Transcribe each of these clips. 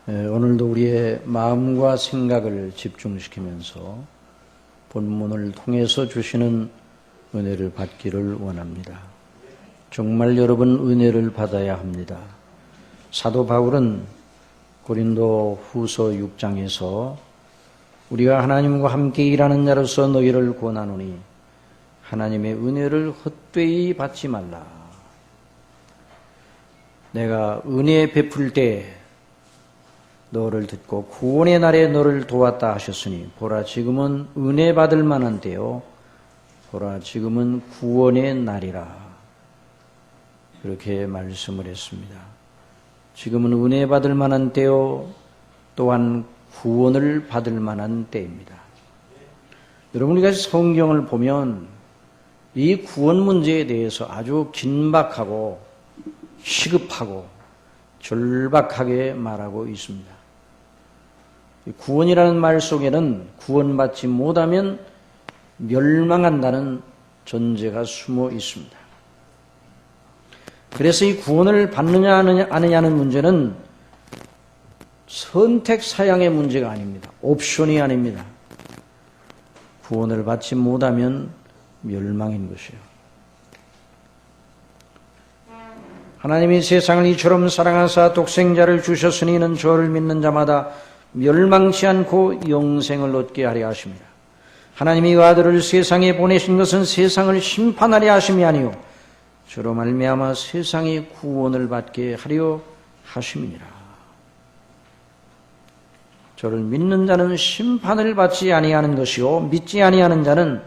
오늘도 우리의 마음과 생각을 집중시키면서 본문을 통해서 주시는 은혜를 받기를 원합니다. 정말 여러분 은혜를 받아야 합니다. 사도 바울은 고린도 후서 6장에서 우리가 하나님과 함께 일하는 자로서 너희를 권하노니 하나님의 은혜를 헛되이 받지 말라. 내가 은혜 베풀 때 너를 듣고 구원의 날에 너를 도왔다 하셨으니 보라 지금은 은혜 받을 만한 때요 보라 지금은 구원의 날이라. 그렇게 말씀을 했습니다. 지금은 은혜 받을 만한 때요 또한 구원을 받을 만한 때입니다. 여러분이 성경을 보면 이 구원 문제에 대해서 아주 긴박하고 시급하고 절박하게 말하고 있습니다. 구원이라는 말 속에는 구원받지 못하면 멸망한다는 전제가 숨어 있습니다. 그래서 이 구원을 받느냐 아느냐는 문제는 선택 사양의 문제가 아닙니다. 옵션이 아닙니다. 구원을 받지 못하면 멸망인 것이에요. 하나님이 세상을 이처럼 사랑하사 독생자를 주셨으니 이는 저를 믿는 자마다 멸망치 않고 영생을 얻게 하려 하십니다. 하나님이 그 아들을 세상에 보내신 것은 세상을 심판하려 하심이 아니요 저로 말미암아 세상이 구원을 받게 하려 하심이니라. 저를 믿는 자는 심판을 받지 아니하는 것이요 믿지 아니하는 자는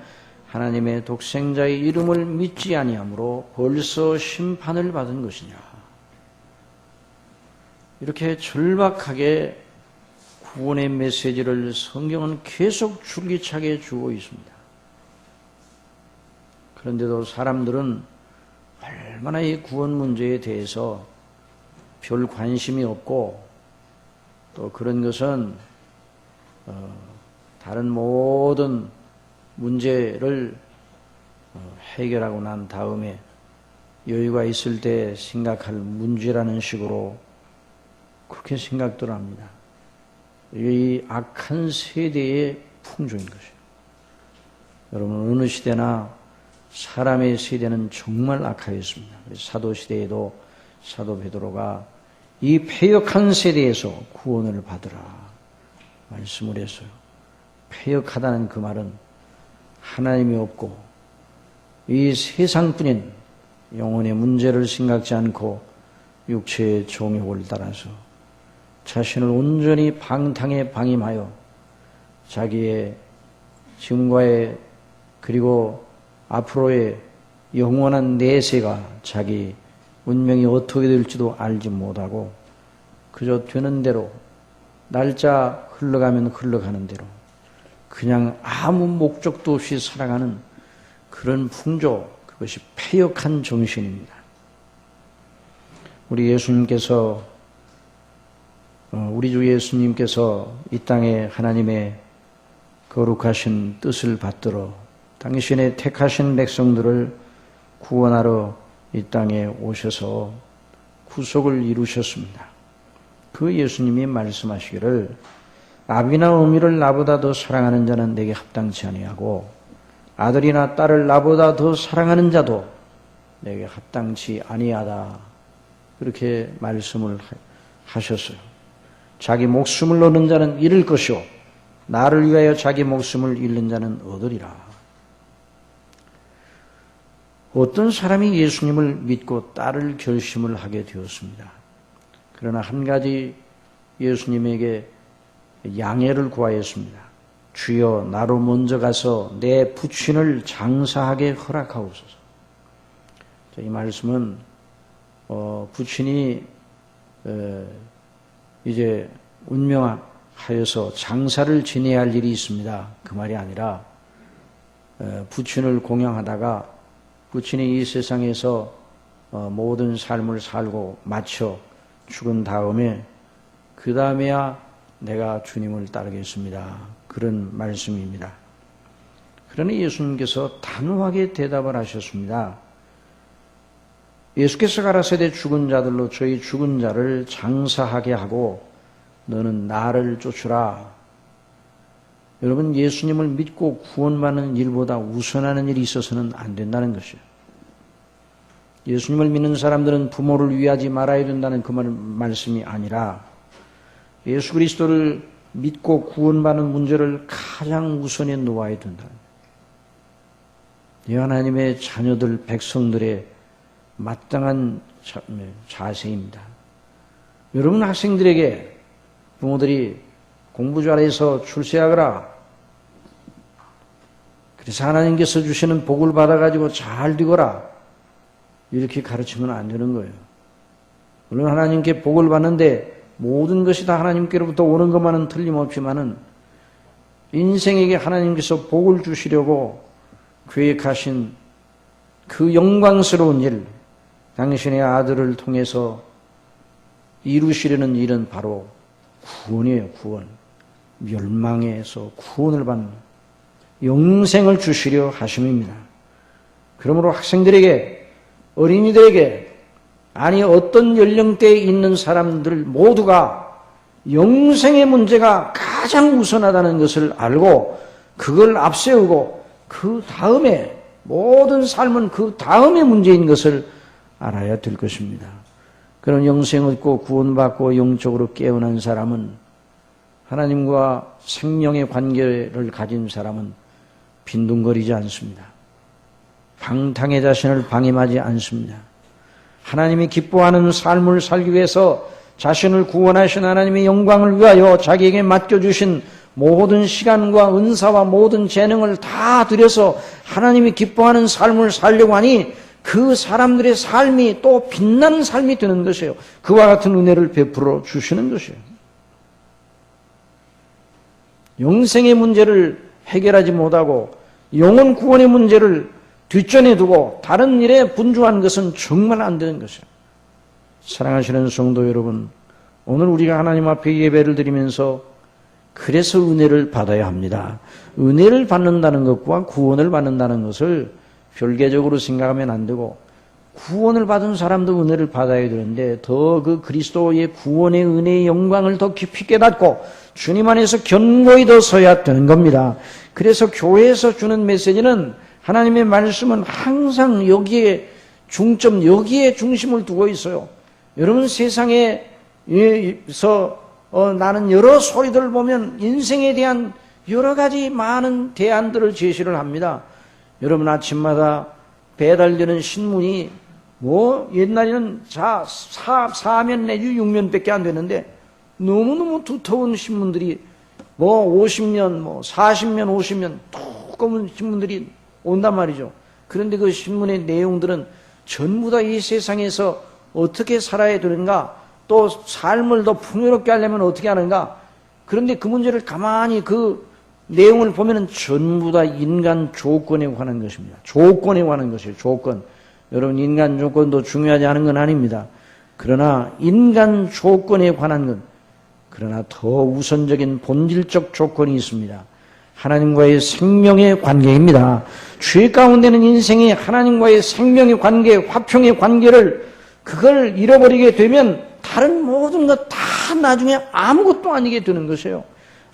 하나님의 독생자의 이름을 믿지 아니하므로 벌써 심판을 받은 것이냐. 이렇게 절박하게 구원의 메시지를 성경은 계속 줄기차게 주고 있습니다. 그런데도 사람들은 얼마나 이 구원 문제에 대해서 별 관심이 없고 또 그런 것은 다른 모든 문제를 해결하고 난 다음에 여유가 있을 때 생각할 문제라는 식으로 그렇게 생각들 합니다. 이 악한 세대의 풍조인 것이에요. 여러분 어느 시대나 사람의 세대는 정말 악하였습니다. 사도시대에도 사도 베드로가 이 패역한 세대에서 구원을 받으라 말씀을 했어요. 패역하다는 그 말은 하나님이 없고 이 세상뿐인 영혼의 문제를 생각지 않고 육체의 정욕을 따라서 자신을 온전히 방탕에 방임하여 자기의 지금과의 그리고 앞으로의 영원한 내세가 자기 운명이 어떻게 될지도 알지 못하고 그저 되는 대로 날짜 흘러가면 흘러가는 대로 그냥 아무 목적도 없이 살아가는 그런 풍조, 그것이 패역한 정신입니다. 우리 예수님께서 우리 주 예수님께서 이 땅에 하나님의 거룩하신 뜻을 받들어 당신의 택하신 백성들을 구원하러 이 땅에 오셔서 구속을 이루셨습니다. 그 예수님이 말씀하시기를 아비나 어미를 나보다 더 사랑하는 자는 내게 합당치 아니하고 아들이나 딸을 나보다 더 사랑하는 자도 내게 합당치 아니하다. 그렇게 말씀을 하셨어요. 자기 목숨을 얻는 자는 잃을 것이요 나를 위하여 자기 목숨을 잃는 자는 얻으리라. 어떤 사람이 예수님을 믿고 따를 결심을 하게 되었습니다. 그러나 한 가지 예수님에게 양해를 구하였습니다. 주여 나로 먼저 가서 내 부친을 장사하게 허락하옵소서. 이 말씀은 부친이 이제 운명하여서 장사를 지내야 할 일이 있습니다. 그 말이 아니라 부친을 공양하다가 부친이 이 세상에서 모든 삶을 살고 마쳐 죽은 다음에 그 다음에야 내가 주님을 따르겠습니다. 그런 말씀입니다. 그러나 예수님께서 단호하게 대답을 하셨습니다. 예수께서 가라사대 죽은 자들로 저희 죽은 자를 장사하게 하고 너는 나를 쫓으라. 여러분, 예수님을 믿고 구원받는 일보다 우선하는 일이 있어서는 안 된다는 것이에요. 예수님을 믿는 사람들은 부모를 위하지 말아야 된다는 그 말씀이 아니라 예수 그리스도를 믿고 구원받는 문제를 가장 우선에 놓아야 된다. 이 하나님의 자녀들, 백성들의 마땅한 자세입니다. 여러분 학생들에게 부모들이 공부 잘해서 출세하거라, 그래서 하나님께서 주시는 복을 받아가지고 잘 되거라, 이렇게 가르치면 안 되는 거예요. 물론 하나님께 복을 받는데 모든 것이 다 하나님께로부터 오는 것만은 틀림없지만은 인생에게 하나님께서 복을 주시려고 계획하신 그 영광스러운 일, 당신의 아들을 통해서 이루시려는 일은 바로 구원이에요. 구원. 멸망에서 구원을 받는 영생을 주시려 하심입니다. 그러므로 학생들에게, 어린이들에게, 아니 어떤 연령대에 있는 사람들 모두가 영생의 문제가 가장 우선하다는 것을 알고 그걸 앞세우고 그 다음에 모든 삶은 그 다음의 문제인 것을 알아야 될 것입니다. 그런 영생을 얻고 구원받고 영적으로 깨어난 사람은, 하나님과 생명의 관계를 가진 사람은 빈둥거리지 않습니다. 방탕의 자신을 방임하지 않습니다. 하나님이 기뻐하는 삶을 살기 위해서 자신을 구원하신 하나님의 영광을 위하여 자기에게 맡겨주신 모든 시간과 은사와 모든 재능을 다 들여서 하나님이 기뻐하는 삶을 살려고 하니 그 사람들의 삶이 또 빛나는 삶이 되는 것이에요. 그와 같은 은혜를 베풀어 주시는 것이에요. 영생의 문제를 해결하지 못하고 영혼 구원의 문제를 뒷전에 두고 다른 일에 분주한 것은 정말 안 되는 것이에요. 사랑하시는 성도 여러분, 오늘 우리가 하나님 앞에 예배를 드리면서 그래서 은혜를 받아야 합니다. 은혜를 받는다는 것과 구원을 받는다는 것을 별개적으로 생각하면 안 되고, 구원을 받은 사람도 은혜를 받아야 되는데 더 그 그리스도의 구원의 은혜의 영광을 더 깊이 깨닫고 주님 안에서 견고히 더 서야 되는 겁니다. 그래서 교회에서 주는 메시지는, 하나님의 말씀은 항상 여기에 중점, 여기에 중심을 두고 있어요. 여러분, 세상에서 나는 여러 소리들을 보면 인생에 대한 여러 가지 많은 대안들을 제시를 합니다. 여러분, 아침마다 배달되는 신문이 옛날에는 4면 내지 6면밖에 안 되는데 너무너무 두터운 신문들이 50면, 40면, 50면 두꺼운 신문들이 온단 말이죠. 그런데 그 신문의 내용들은 전부 다 이 세상에서 어떻게 살아야 되는가, 또 삶을 더 풍요롭게 하려면 어떻게 하는가. 그런데 그 문제를 가만히 그 내용을 보면은 전부 다 인간 조건에 관한 것입니다. 조건에 관한 것이에요. 조건. 여러분, 인간 조건도 중요하지 않은 건 아닙니다. 그러나 인간 조건에 관한 것, 그러나 더 우선적인 본질적 조건이 있습니다. 하나님과의 생명의 관계입니다. 죄 가운데는 인생이 하나님과의 생명의 관계, 화평의 관계를, 그걸 잃어버리게 되면 다른 모든 것 다 나중에 아무것도 아니게 되는 것이에요.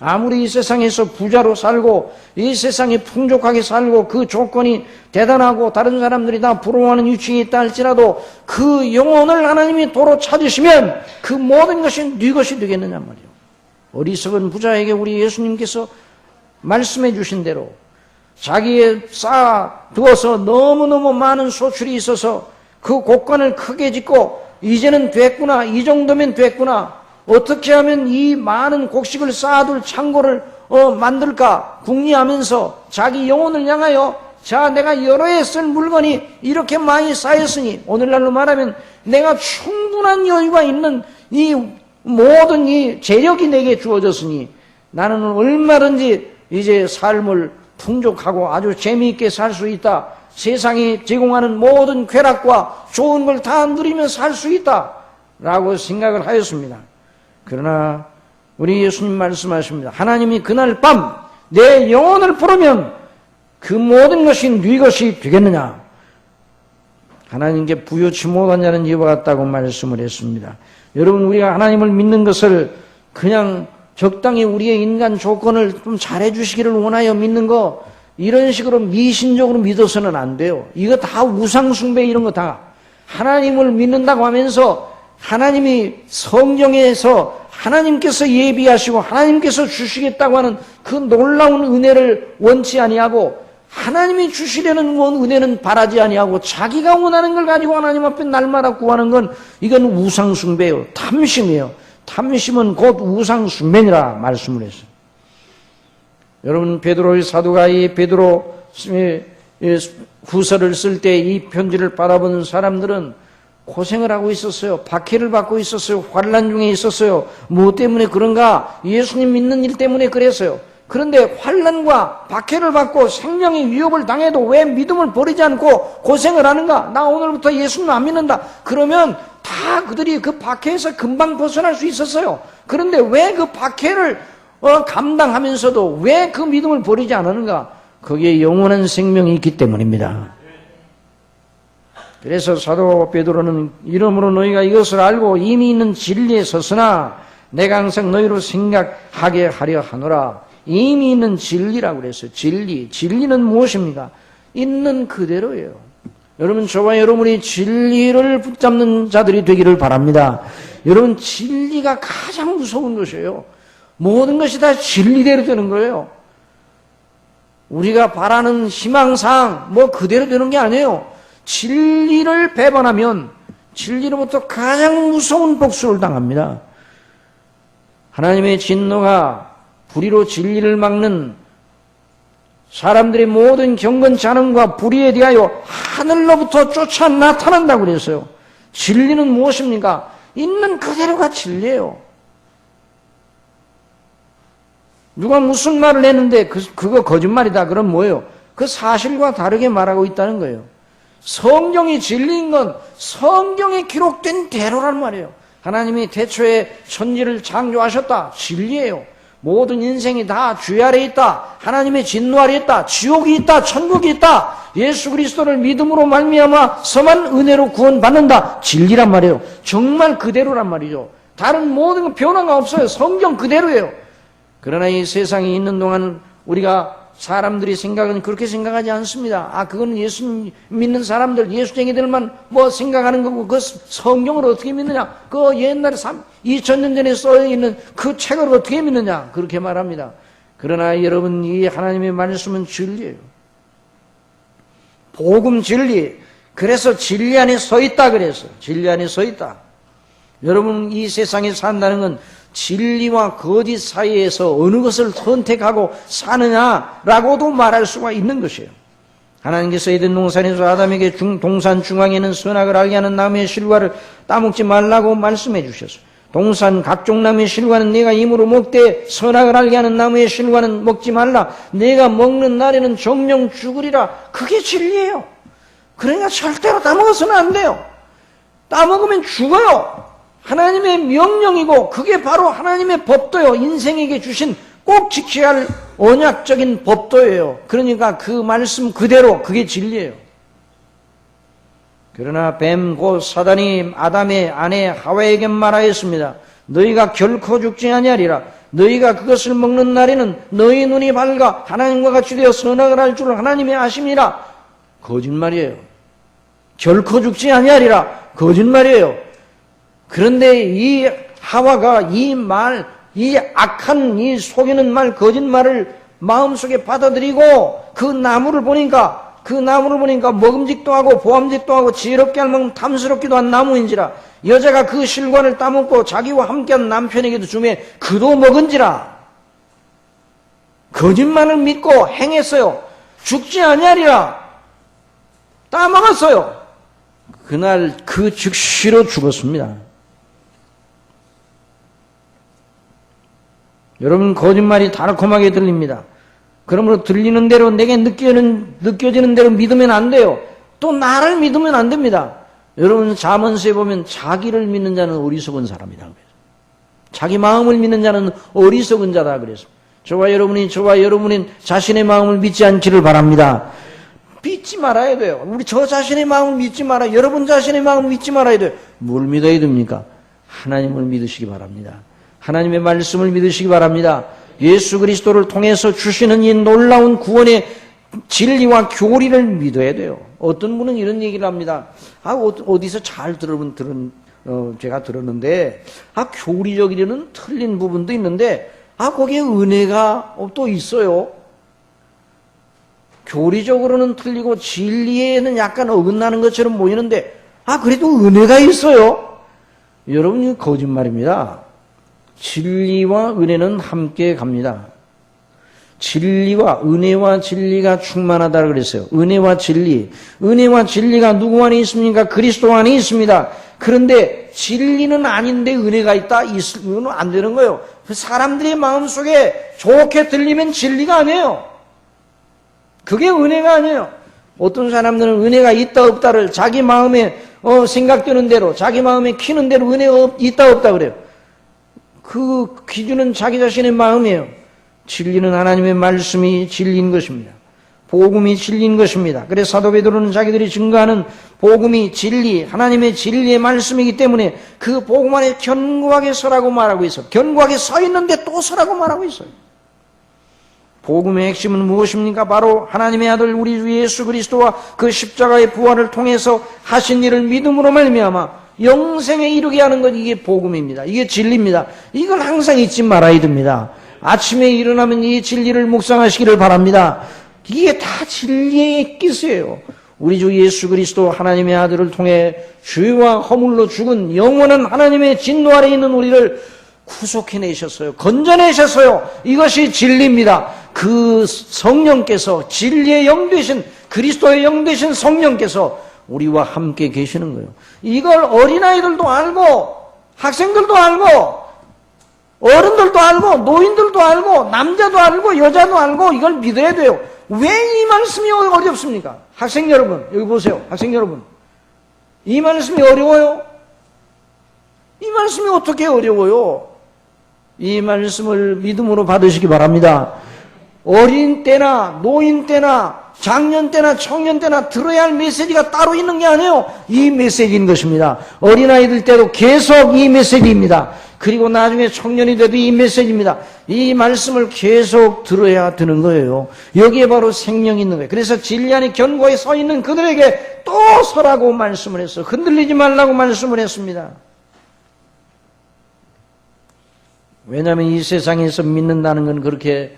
아무리 이 세상에서 부자로 살고 이 세상에 풍족하게 살고 그 조건이 대단하고 다른 사람들이 다 부러워하는 위치에 있다 할지라도 그 영혼을 하나님이 도로 찾으시면 그 모든 것이 네 것이 되겠느냐 말이에요. 어리석은 부자에게 우리 예수님께서 말씀해 주신 대로 자기에 쌓아두어서 너무너무 많은 소출이 있어서 그 곡간을 크게 짓고 이제는 됐구나, 이 정도면 됐구나, 어떻게 하면 이 많은 곡식을 쌓아둘 창고를 만들까 궁리하면서 자기 영혼을 향하여, 자, 내가 여러 해 쓸 물건이 이렇게 많이 쌓였으니, 오늘날로 말하면 내가 충분한 여유가 있는 이 모든 이 재력이 내게 주어졌으니 나는 얼마든지 이제 삶을 풍족하고 아주 재미있게 살 수 있다. 세상이 제공하는 모든 쾌락과 좋은 걸 다 누리며 살 수 있다 라고 생각을 하였습니다. 그러나 우리 예수님 말씀하십니다. 하나님이 그날 밤 내 영혼을 부르면 그 모든 것이 네 것이 되겠느냐. 하나님께 부여치 못한 자는 이와 같다고 말씀을 했습니다. 여러분, 우리가 하나님을 믿는 것을 그냥 적당히 우리의 인간 조건을 좀 잘해주시기를 원하여 믿는 거, 이런 식으로 미신적으로 믿어서는 안 돼요. 이거 다 우상숭배, 이런 거 다. 하나님을 믿는다고 하면서 하나님이 성경에서 하나님께서 예비하시고 하나님께서 주시겠다고 하는 그 놀라운 은혜를 원치 아니하고, 하나님이 주시려는 은혜는 바라지 아니하고 자기가 원하는 걸 가지고 하나님 앞에 날마다 구하는 건, 이건 우상숭배예요. 탐심이에요. 탐심은 곧 우상숭배니라 말씀을 했어요. 여러분, 베드로의 사도가 이 베드로 후서를 쓸 때 이 편지를 받아본 사람들은 고생을 하고 있었어요. 박해를 받고 있었어요. 환난 중에 있었어요. 무엇 때문에 그런가? 예수님 믿는 일 때문에 그랬어요. 그런데 환난과 박해를 받고 생명의 위협을 당해도 왜 믿음을 버리지 않고 고생을 하는가? 나 오늘부터 예수님 안 믿는다. 그러면 다 그들이 그 박해에서 금방 벗어날 수 있었어요. 그런데 왜 그 박해를 감당하면서도 왜 그 믿음을 버리지 않았는가? 거기에 영원한 생명이 있기 때문입니다. 그래서 사도 베드로는 이러므로 너희가 이것을 알고 이미 있는 진리에 섰으나 내가 항상 너희로 생각하게 하려 하노라. 이미 있는 진리라고 그랬어요. 진리는 무엇입니까? 있는 그대로예요. 여러분, 저와 여러분이 진리를 붙잡는 자들이 되기를 바랍니다. 여러분, 진리가 가장 무서운 것이에요. 모든 것이 다 진리대로 되는 거예요. 우리가 바라는 희망상 그대로 되는 게 아니에요. 진리를 배반하면 진리로부터 가장 무서운 복수를 당합니다. 하나님의 진노가 불의로 진리를 막는 사람들의 모든 경건 잔음과 불의에 대하여 하늘로부터 쫓아 나타난다고 그랬어요. 진리는 무엇입니까? 있는 그대로가 진리예요. 누가 무슨 말을 했는데 그거 거짓말이다. 그럼 뭐예요? 그 사실과 다르게 말하고 있다는 거예요. 성경이 진리인 건 성경에 기록된 대로란 말이에요. 하나님이 태초에 천지를 창조하셨다. 진리예요. 모든 인생이 다 주의 아래에 있다. 하나님의 진노 아래에 있다. 지옥이 있다. 천국이 있다. 예수 그리스도를 믿음으로 말미암아서만 은혜로 구원받는다. 진리란 말이에요. 정말 그대로란 말이죠. 다른 모든 건 변화가 없어요. 성경 그대로예요. 그러나 이 세상에 있는 동안 우리가 사람들이 생각은 그렇게 생각하지 않습니다. 그건 예수 믿는 사람들, 예수쟁이들만 생각하는 거고, 그 성경을 어떻게 믿느냐? 그 옛날에 2000년 전에 써있는 그 책을 어떻게 믿느냐? 그렇게 말합니다. 그러나 여러분, 이 하나님의 말씀은 진리예요. 복음 진리. 그래서 진리 안에 서 있다 그랬어요. 진리 안에 서 있다. 여러분, 이 세상에 산다는 건 진리와 거짓 사이에서 어느 것을 선택하고 사느냐라고도 말할 수가 있는 것이에요. 하나님께서 에덴 동산에서 아담에게 동산 중앙에는 선악을 알게 하는 나무의 실과를 따먹지 말라고 말씀해 주셨어요. 동산 각종 나무의 실과는 내가 임으로 먹되 선악을 알게 하는 나무의 실과는 먹지 말라. 내가 먹는 날에는 정령 죽으리라. 그게 진리예요. 그러니까 절대로 따먹어서는 안 돼요. 따먹으면 죽어요. 하나님의 명령이고 그게 바로 하나님의 법도요. 인생에게 주신 꼭 지켜야 할 언약적인 법도예요. 그러니까 그 말씀 그대로 그게 진리예요. 그러나 뱀 곧 사단이 아담의 아내 하와에게 말하였습니다. 너희가 결코 죽지 아니하리라. 너희가 그것을 먹는 날에는 너희 눈이 밝아 하나님과 같이 되어 선악을 할 줄 하나님이 아심이라. 거짓말이에요. 결코 죽지 아니하리라. 거짓말이에요. 그런데 이 하와가 이 악한 이 속이는 말, 거짓말을 마음속에 받아들이고 그 나무를 보니까 먹음직도 하고 보암직도 하고 지혜롭게 할 만큼 탐스럽기도 한 나무인지라. 여자가 그 실과를 따먹고 자기와 함께한 남편에게도 주매 그도 먹은지라. 거짓말을 믿고 행했어요. 죽지 아니하리라. 따먹었어요. 그날 그 즉시로 죽었습니다. 여러분, 거짓말이 달콤하게 들립니다. 그러므로 들리는 대로 내게 느껴지는 대로 믿으면 안 돼요. 또 나를 믿으면 안 됩니다. 여러분, 잠언서에 보면 자기를 믿는 자는 어리석은 사람이다 그래서. 자기 마음을 믿는 자는 어리석은 자다 그래서. 저와 여러분이 자신의 마음을 믿지 않기를 바랍니다. 믿지 말아야 돼요. 우리 저 자신의 마음을 믿지 말아요. 여러분 자신의 마음을 믿지 말아야 돼요. 뭘 믿어야 됩니까? 하나님을 믿으시기 바랍니다. 하나님의 말씀을 믿으시기 바랍니다. 예수 그리스도를 통해서 주시는 이 놀라운 구원의 진리와 교리를 믿어야 돼요. 어떤 분은 이런 얘기를 합니다. 어디서 잘 제가 들었는데, 교리적으로는 틀린 부분도 있는데, 거기에 은혜가 또 있어요. 교리적으로는 틀리고 진리에는 약간 어긋나는 것처럼 보이는데, 그래도 은혜가 있어요. 여러분, 이거 거짓말입니다. 진리와 은혜는 함께 갑니다. 은혜와 진리가 충만하다고 그랬어요. 은혜와 진리가 누구 안에 있습니까? 그리스도 안에 있습니다. 그런데 진리는 아닌데 은혜가 있다? 이건 안 되는 거예요. 사람들의 마음속에 좋게 들리면 진리가 아니에요. 그게 은혜가 아니에요. 어떤 사람들은 은혜가 있다 없다를 자기 마음에 생각되는 대로, 자기 마음에 키는 대로 은혜가 있다 없다 그래요. 그 기준은 자기 자신의 마음이에요. 진리는 하나님의 말씀이 진리인 것입니다. 복음이 진리인 것입니다. 그래서 사도 베드로는 자기들이 증거하는 복음이 진리, 하나님의 진리의 말씀이기 때문에 그 복음 안에 견고하게 서라고 말하고 있어요. 견고하게 서 있는데 또 서라고 말하고 있어요. 복음의 핵심은 무엇입니까? 바로 하나님의 아들 우리 주 예수 그리스도와 그 십자가의 부활을 통해서 하신 일을 믿음으로 말미암아 영생에 이르게 하는 것, 이게 복음입니다. 이게 진리입니다. 이걸 항상 잊지 말아야 됩니다. 아침에 일어나면 이 진리를 묵상하시기를 바랍니다. 이게 다 진리의 기스예요. 우리 주 예수 그리스도 하나님의 아들을 통해 죄와 허물로 죽은 영원한 하나님의 진노 아래 있는 우리를 구속해내셨어요. 건져내셨어요. 이것이 진리입니다. 그 성령께서, 진리의 영 되신, 그리스도의 영 되신 성령께서 우리와 함께 계시는 거예요. 이걸 어린아이들도 알고, 학생들도 알고, 어른들도 알고, 노인들도 알고, 남자도 알고, 여자도 알고, 이걸 믿어야 돼요. 왜 이 말씀이 어렵습니까? 학생 여러분, 여기 보세요. 학생 여러분. 이 말씀이 어려워요? 이 말씀이 어떻게 어려워요? 이 말씀을 믿음으로 받으시기 바랍니다. 어린 때나 노인 때나 장년 때나 청년 때나 들어야 할 메시지가 따로 있는 게 아니에요. 이 메시지인 것입니다. 어린아이들 때도 계속 이 메시지입니다. 그리고 나중에 청년이 돼도 이 메시지입니다. 이 말씀을 계속 들어야 되는 거예요. 여기에 바로 생명이 있는 거예요. 그래서 진리 안에 견고히 서 있는 그들에게 또 서라고 말씀을 했어요. 흔들리지 말라고 말씀을 했습니다. 왜냐하면 이 세상에서 믿는다는 건 그렇게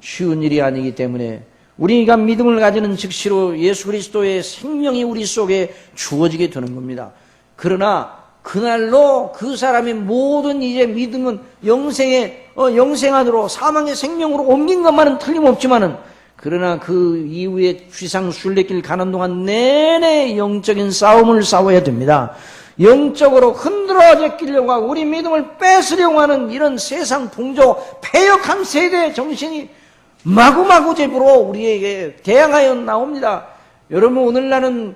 쉬운 일이 아니기 때문에 우리가 믿음을 가지는 즉시로 예수 그리스도의 생명이 우리 속에 주어지게 되는 겁니다. 그러나 그날로 그 사람의 모든 이제 믿음은 영생 안으로 사망의 생명으로 옮긴 것만은 틀림없지만은, 그러나 그 이후에 쥐상 순례길 가는 동안 내내 영적인 싸움을 싸워야 됩니다. 영적으로 흔들어지려고 하고 우리 믿음을 뺏으려고 하는 이런 세상 풍조 패역한 세대의 정신이 마구마구제부로 우리에게 대항하여 나옵니다. 여러분, 오늘날은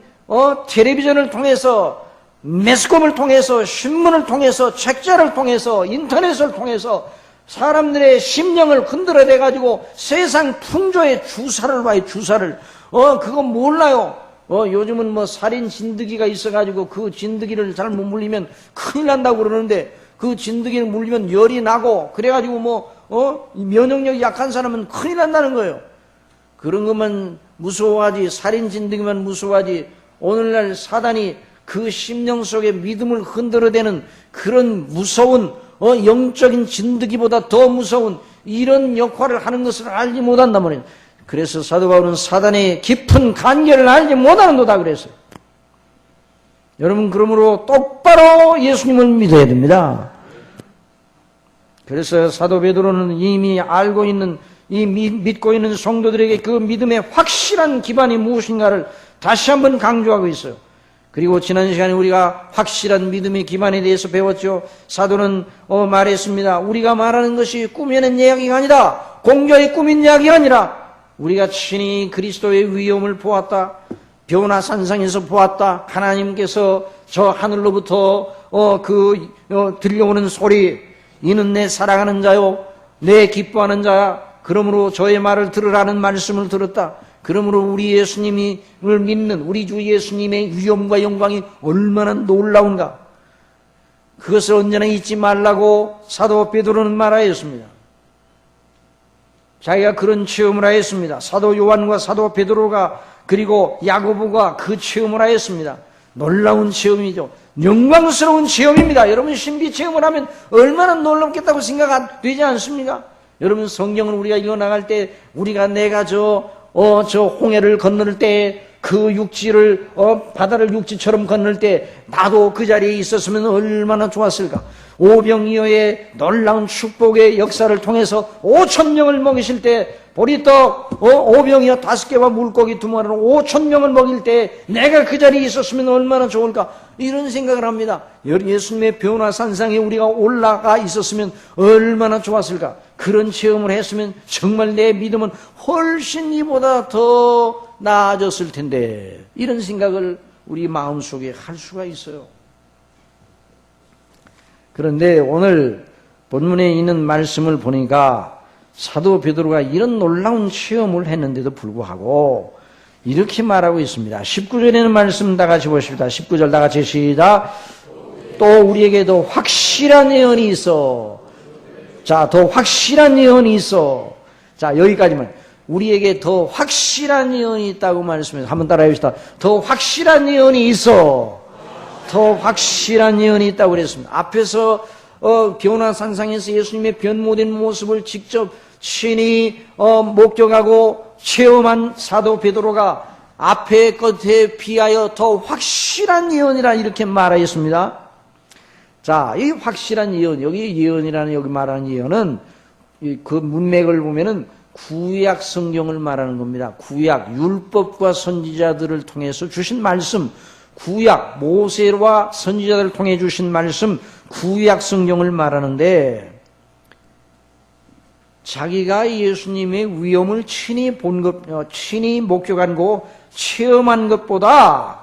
텔레비전을 통해서, 매스컴을 통해서, 신문을 통해서, 책자를 통해서, 인터넷을 통해서 사람들의 심령을 흔들어내 가지고 세상 풍조의 주사를 봐요. 주사를. 그거 몰라요. 요즘은 살인 진드기가 있어가지고 그 진드기를 잘못 물리면 큰일 난다고 그러는데, 그 진드기를 물리면 열이 나고, 그래가지고 면역력이 약한 사람은 큰일 난다는 거예요. 그런 것만 무서워하지, 살인 진드기만 무서워하지, 오늘날 사단이 그 심령 속에 믿음을 흔들어대는 그런 무서운 영적인 진드기보다 더 무서운 이런 역할을 하는 것을 알지 못한단 말이에요. 그래서 사도 바울은 사단의 깊은 간계를 알지 못하는도다 그랬어요. 여러분, 그러므로 똑바로 예수님을 믿어야 됩니다. 그래서 사도 베드로는 이미 알고 있는, 믿고 있는 성도들에게 그 믿음의 확실한 기반이 무엇인가를 다시 한번 강조하고 있어요. 그리고 지난 시간에 우리가 확실한 믿음의 기반에 대해서 배웠죠. 사도는 말했습니다. 우리가 말하는 것이 꾸며낸 이야기가 아니다. 공자의 꾸민 이야기가 아니라 우리가 친히 그리스도의 위엄을 보았다. 변화산상에서 보았다. 하나님께서 저 하늘로부터 들려오는 소리, 이는 내 사랑하는 자요, 내 기뻐하는 자야. 그러므로 저의 말을 들으라는 말씀을 들었다. 그러므로 우리 예수님을 믿는 우리 주 예수님의 위엄과 영광이 얼마나 놀라운가. 그것을 언제나 잊지 말라고 사도 베드로는 말하였습니다. 자기가 그런 체험을 하였습니다. 사도 요한과 사도 베드로가 그리고 야고보가 그 체험을 하였습니다. 놀라운 체험이죠. 영광스러운 체험입니다. 여러분 신비 체험을 하면 얼마나 놀랍겠다고 생각되지 않습니까? 여러분 성경을 우리가 읽어나갈 때 우리가 내가 저 홍해를 건널 때 그 육지를 바다를 육지처럼 건널 때 나도 그 자리에 있었으면 얼마나 좋았을까. 오병이어의 놀라운 축복의 역사를 통해서 5,000명을 먹이실 때 보리떡 오병이어 5개와 물고기 2마리로 5,000명을 먹일 때 내가 그 자리에 있었으면 얼마나 좋을까, 이런 생각을 합니다. 예수님의 변화산상에 우리가 올라가 있었으면 얼마나 좋았을까. 그런 체험을 했으면 정말 내 믿음은 훨씬 이보다 더 나아졌을 텐데, 이런 생각을 우리 마음속에 할 수가 있어요. 그런데 오늘 본문에 있는 말씀을 보니까 사도 베드로가 이런 놀라운 체험을 했는데도 불구하고 이렇게 말하고 있습니다. 19절에 있는 말씀 다 같이 보십시다. 19절 다 같이 시작. 또 우리에게도 확실한 예언이 있어. 자, 더 확실한 예언이 있어. 자, 여기까지만. 우리에게 더 확실한 예언이 있다고 말씀해서 한번 따라해 봅시다. 더 확실한 예언이 있어. 더 확실한 예언이 있다고 그랬습니다. 앞에서 변화산상에서 예수님의 변모된 모습을 직접 친히 목격하고 체험한 사도 베드로가 앞에 것에 비하여 더 확실한 예언이라 이렇게 말하였습니다. 자, 이 확실한 예언, 여기 예언이라는 여기 말하는 예언은 그 문맥을 보면은 구약 성경을 말하는 겁니다. 구약 율법과 선지자들을 통해서 주신 말씀, 구약 모세와 선지자들을 통해 주신 말씀, 구약 성경을 말하는데, 자기가 예수님의 위엄을 친히 친히 목격한 거, 체험한 것보다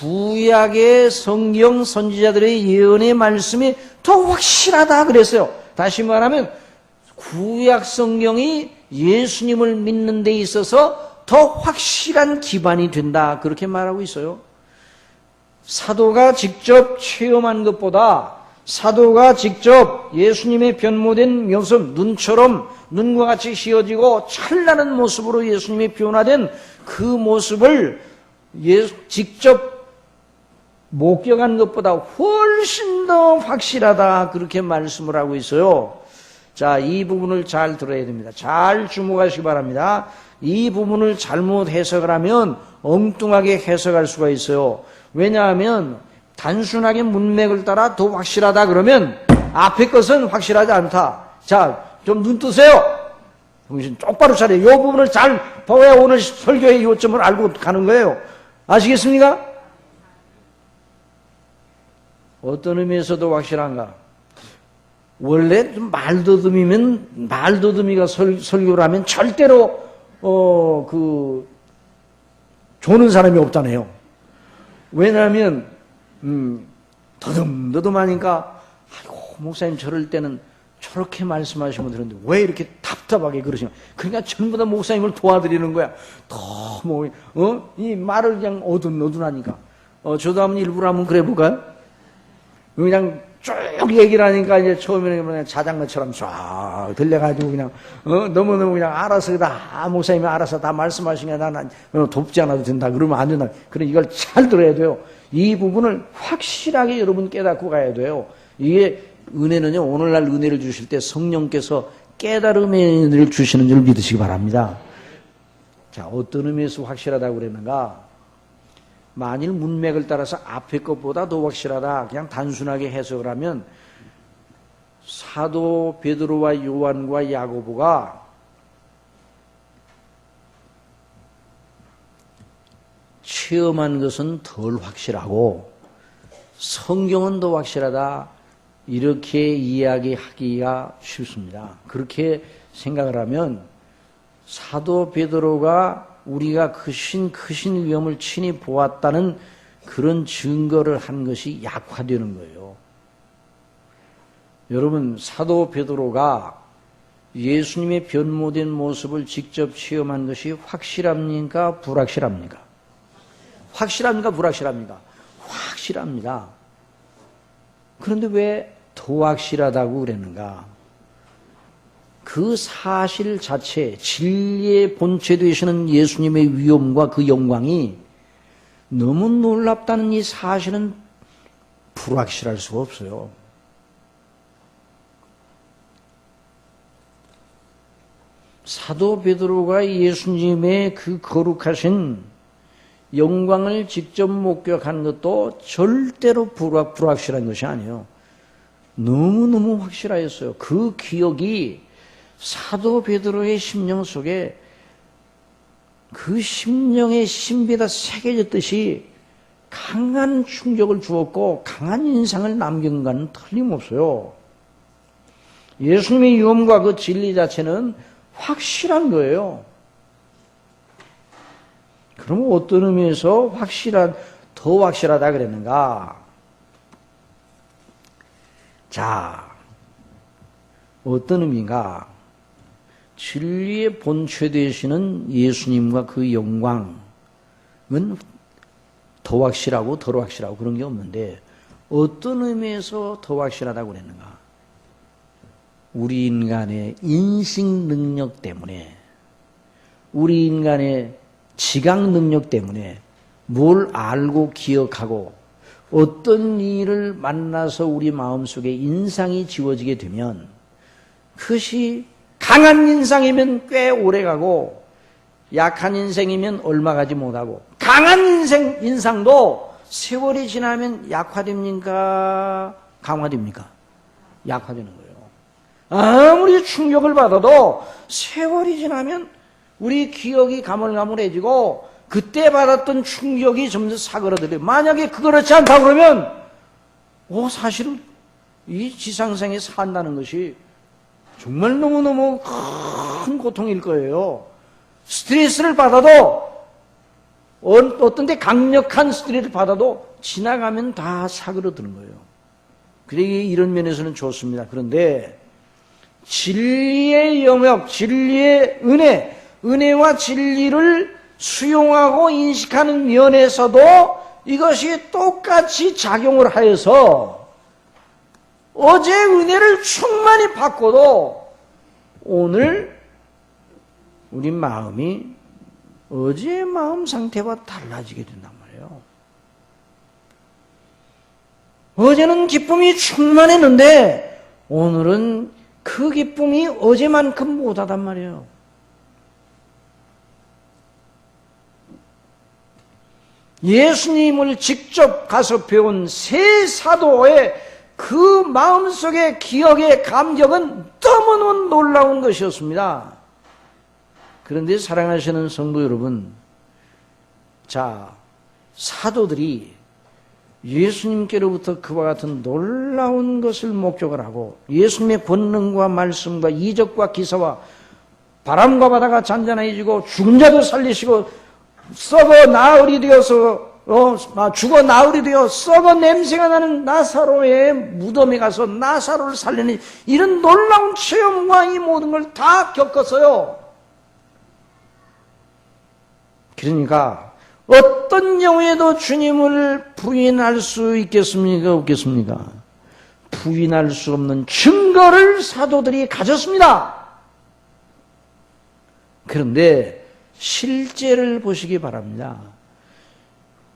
구약의 성경 선지자들의 예언의 말씀이 더 확실하다 그랬어요. 다시 말하면 구약 성경이 예수님을 믿는 데 있어서 더 확실한 기반이 된다, 그렇게 말하고 있어요. 사도가 직접 체험한 것보다 사도가 직접 예수님의 변모된 모습, 눈과 같이 휘어지고 찬란한 모습으로 예수님이 변화된 그 모습을 직접 목격한 것보다 훨씬 더 확실하다, 그렇게 말씀을 하고 있어요. 자, 이 부분을 잘 들어야 됩니다. 잘 주목하시기 바랍니다. 이 부분을 잘못 해석을 하면 엉뚱하게 해석할 수가 있어요. 왜냐하면 단순하게 문맥을 따라 더 확실하다 그러면 앞에 것은 확실하지 않다. 자, 좀 눈 뜨세요. 정신 똑바로 차려요. 이 부분을 잘 봐야 오늘 설교의 요점을 알고 가는 거예요. 아시겠습니까? 어떤 의미에서도 확실한가? 원래 말더듬이면, 말더듬이가 설교를 하면 절대로, 조는 사람이 없잖아요. 왜냐하면, 더듬더듬하니까, 아이고, 목사님 저럴 때는 저렇게 말씀하시면 되는데, 왜 이렇게 답답하게 그러시냐. 그러니까 전부 다 목사님을 도와드리는 거야. 너무, 이 말을 그냥 어둔어둔하니까. 저도 한번 일부러 한번 그래 볼까요? 그냥 쭉 얘기를 하니까 이제 처음에는 그냥 자장가처럼 쫙 들려가지고 그냥 너무너무 그냥 알아서 다 목사님이 알아서 다 말씀하시니까 나는 돕지 않아도 된다 그러면 안 된다. 그래 이걸 잘 들어야 돼요. 이 부분을 확실하게 여러분 깨닫고 가야 돼요. 이게 은혜는요, 오늘날 은혜를 주실 때 성령께서 깨달음의 은혜를 주시는 줄 믿으시기 바랍니다. 자, 어떤 의미에서 확실하다고 그랬는가? 만일 문맥을 따라서 앞에 것보다 더 확실하다, 그냥 단순하게 해석을 하면 사도 베드로와 요한과 야고보가 체험한 것은 덜 확실하고 성경은 더 확실하다, 이렇게 이야기하기가 쉽습니다. 그렇게 생각을 하면 사도 베드로가 우리가 크신 위험을 친히 보았다는 그런 증거를 한 것이 약화되는 거예요. 여러분, 사도 베드로가 예수님의 변모된 모습을 직접 체험한 것이 확실합니까? 불확실합니까? 확실합니까? 불확실합니까? 확실합니다. 그런데 왜 더 확실하다고 그랬는가? 그 사실 자체, 진리의 본체 되시는 예수님의 위엄과 그 영광이 너무 놀랍다는 이 사실은 불확실할 수가 없어요. 사도 베드로가 예수님의 그 거룩하신 영광을 직접 목격한 것도 절대로 불확실한 것이 아니에요. 너무너무 확실하였어요. 그 기억이 사도 베드로의 심령 속에 그 심령의 신비에다 새겨졌듯이 강한 충격을 주었고 강한 인상을 남긴 것은 틀림없어요. 예수님의 위엄과 그 진리 자체는 확실한 거예요. 그럼 어떤 의미에서 더 확실하다 그랬는가? 자, 어떤 의미인가? 진리의 본체 되시는 예수님과 그 영광은 더 확실하고 덜 확실하고 그런 게 없는데 어떤 의미에서 더 확실하다고 그랬는가? 우리 인간의 인식 능력 때문에, 우리 인간의 지각 능력 때문에 뭘 알고 기억하고 어떤 일을 만나서 우리 마음속에 인상이 지워지게 되면 그것이 강한 인상이면 꽤 오래가고 약한 인생이면 얼마 가지 못하고 강한 인상도 세월이 지나면 약화됩니까? 강화됩니까? 약화되는 거예요. 아무리 충격을 받아도 세월이 지나면 우리 기억이 가물가물해지고 그때 받았던 충격이 점점 사그라들어요. 만약에 그렇지 않다 그러면 사실은 이 지상생에 산다는 것이 정말 너무너무 큰 고통일 거예요. 스트레스를 받아도 어떤 데 강력한 스트레스를 받아도 지나가면 다 사그러드는 거예요. 그래 이런 면에서는 좋습니다. 그런데 진리의 영역, 진리의 은혜와 진리를 수용하고 인식하는 면에서도 이것이 똑같이 작용을 하여서 어제 은혜를 충만히 받고도 오늘 우리 마음이 어제의 마음 상태와 달라지게 된단 말이에요. 어제는 기쁨이 충만했는데 오늘은 그 기쁨이 어제만큼 못하단 말이에요. 예수님을 직접 가서 배운 세 사도의 그 마음속의 기억의 감격은 너무너무 놀라운 것이었습니다. 그런데 사랑하시는 성도 여러분, 자, 사도들이 예수님께로부터 그와 같은 놀라운 것을 목격을 하고 예수님의 권능과 말씀과 이적과 기사와 바람과 바다가 잔잔해지고 죽은 자도 살리시고 썩어 나흘이 되어서 죽어 나흘이 되어 썩어 냄새가 나는 나사로의 무덤에 가서 나사로를 살리는 이런 놀라운 체험과 이 모든 걸 다 겪었어요. 그러니까 어떤 경우에도 주님을 부인할 수 있겠습니까? 없겠습니까? 부인할 수 없는 증거를 사도들이 가졌습니다. 그런데 실제를 보시기 바랍니다.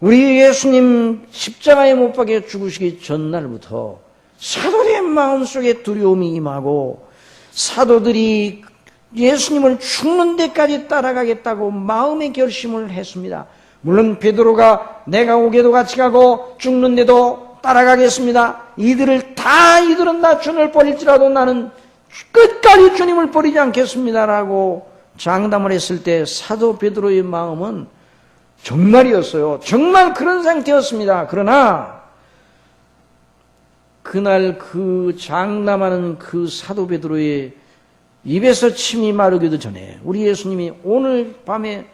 우리 예수님 십자가에 못 박혀 죽으시기 전날부터 사도들의 마음속에 두려움이 임하고 사도들이 예수님을 죽는 데까지 따라가겠다고 마음의 결심을 했습니다. 물론 베드로가 내가 오게도 같이 가고 죽는데도 따라가겠습니다. 이들은 다 주님을 버릴지라도 나는 끝까지 주님을 버리지 않겠습니다라고 장담을 했을 때 사도 베드로의 마음은 정말이었어요. 정말 그런 상태였습니다. 그러나 그날 그 장담하는 그 사도 베드로의 입에서 침이 마르기도 전에 우리 예수님이 오늘 밤에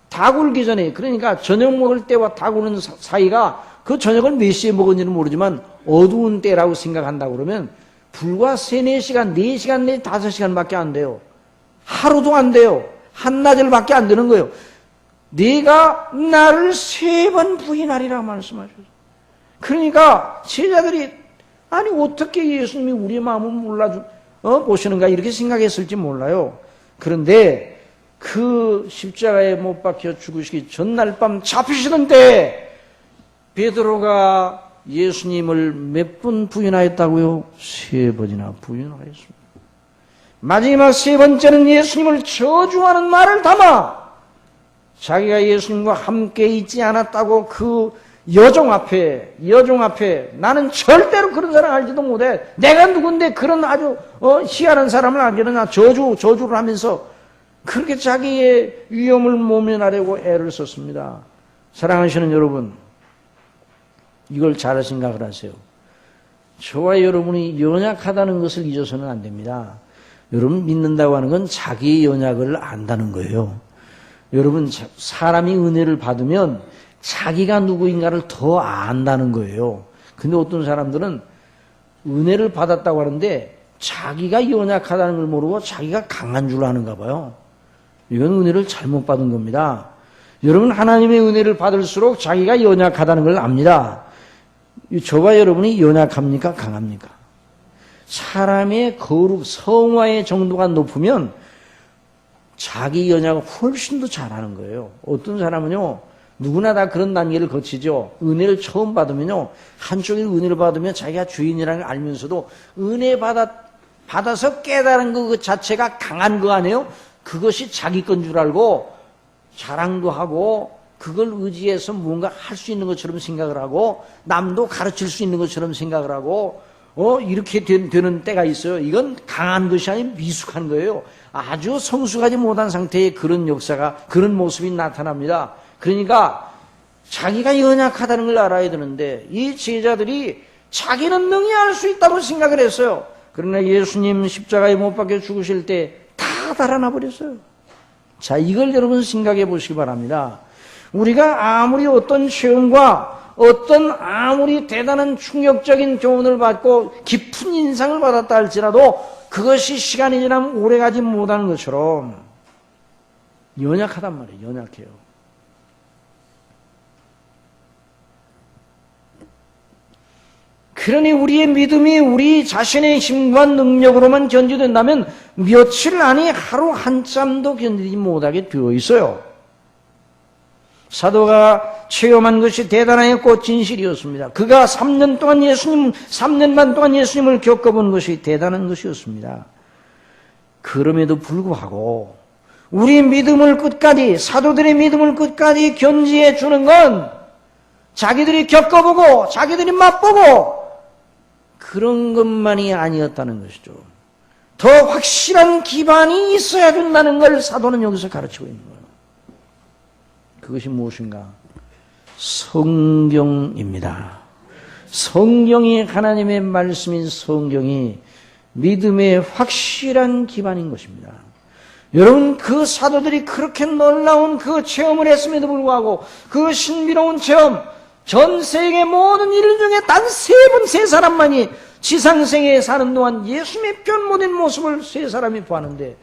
다 굴기 전에, 그러니까 저녁 먹을 때와 다 구는 사이가 그 저녁을 몇 시에 먹은지는 모르지만 어두운 때라고 생각한다고 그러면 불과 3, 4시간, 4시간 내지 5시간밖에 안 돼요. 하루도 안 돼요. 한나절밖에 안 되는 거예요. 네가 나를 3번 부인하리라 말씀하셨어요. 그러니까 제자들이 아니 어떻게 예수님이 우리의 마음을 보시는가 이렇게 생각했을지 몰라요. 그런데 그 십자가에 못 박혀 죽으시기 전날 밤 잡히시는데 베드로가 예수님을 몇 번 부인하였다고요? 3번이나 부인하였습니다. 마지막 3번째는 예수님을 저주하는 말을 담아 자기가 예수님과 함께 있지 않았다고 그 여종 앞에 나는 절대로 그런 사람 알지도 못해. 내가 누군데 그런 아주 희한한 사람을 알겠느냐. 저주를 하면서 그렇게 자기의 위험을 모면하려고 애를 썼습니다. 사랑하시는 여러분, 이걸 잘 생각을 하세요. 저와 여러분이 연약하다는 것을 잊어서는 안 됩니다. 여러분, 믿는다고 하는 건 자기의 연약을 안다는 거예요. 여러분, 사람이 은혜를 받으면 자기가 누구인가를 더 안다는 거예요. 근데 어떤 사람들은 은혜를 받았다고 하는데 자기가 연약하다는 걸 모르고 자기가 강한 줄 아는가 봐요. 이건 은혜를 잘못 받은 겁니다. 여러분, 하나님의 은혜를 받을수록 자기가 연약하다는 걸 압니다. 저와 여러분이 연약합니까? 강합니까? 사람의 성화의 정도가 높으면 자기 연약을 훨씬 더 잘하는 거예요. 어떤 사람은요, 누구나 다 그런 단계를 거치죠. 은혜를 처음 받으면요, 한쪽에 은혜를 받으면 자기가 주인이라는 걸 알면서도 은혜 받아서 깨달은 그 자체가 강한 거 아니에요? 그것이 자기 건 줄 알고 자랑도 하고 그걸 의지해서 뭔가 할 수 있는 것처럼 생각을 하고 남도 가르칠 수 있는 것처럼 생각을 하고 이렇게 되는 때가 있어요. 이건 강한 것이 아니라 미숙한 거예요. 아주 성숙하지 못한 상태의 그런 역사가, 그런 모습이 나타납니다. 그러니까 자기가 연약하다는 걸 알아야 되는데 이 제자들이 자기는 능히 할 수 있다고 생각을 했어요. 그러나 예수님 십자가에 못 박혀 죽으실 때 다 달아나 버렸어요. 자, 이걸 여러분 생각해 보시기 바랍니다. 우리가 아무리 어떤 체험과 아무리 대단한 충격적인 교훈을 받고 깊은 인상을 받았다 할지라도 그것이 시간이 지나면 오래가지 못하는 것처럼 연약하단 말이에요. 연약해요. 그러니 우리의 믿음이 우리 자신의 힘과 능력으로만 견디된다면 며칠 아니 하루 한참도 견디지 못하게 되어 있어요. 사도가 체험한 것이 대단하였고 진실이었습니다. 그가 3년 반 동안 예수님을 겪어본 것이 대단한 것이었습니다. 그럼에도 불구하고 우리 믿음을 끝까지, 사도들의 믿음을 끝까지 견지해 주는 건 자기들이 겪어보고 자기들이 맛보고 그런 것만이 아니었다는 것이죠. 더 확실한 기반이 있어야 된다는 걸 사도는 여기서 가르치고 있는 거예요. 그것이 무엇인가? 성경입니다. 성경이, 하나님의 말씀인 성경이 믿음의 확실한 기반인 것입니다. 여러분, 그 사도들이 그렇게 놀라운 그 체험을 했음에도 불구하고 그 신비로운 체험, 전 세계 모든 일 중에 단 3번 3사람만이 지상생에 사는 동안 예수님의 변모된 모습을 3사람이 보았는데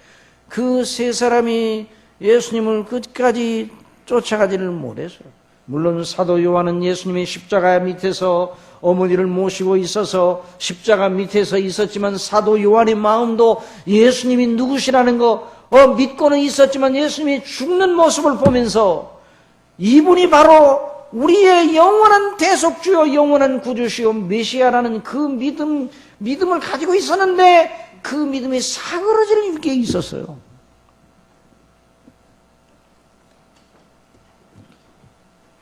그 3사람이 예수님을 끝까지 쫓아가지를 못했어요. 물론 사도 요한은 예수님의 십자가 밑에서 어머니를 모시고 있어서 십자가 밑에서 있었지만 사도 요한의 마음도 예수님이 누구시라는 거 믿고는 있었지만 예수님이 죽는 모습을 보면서 이분이 바로 우리의 영원한 대속주요 영원한 구주시요 메시아라는 그 믿음을 가지고 있었는데 그 믿음이 사그러지는 게 있었어요.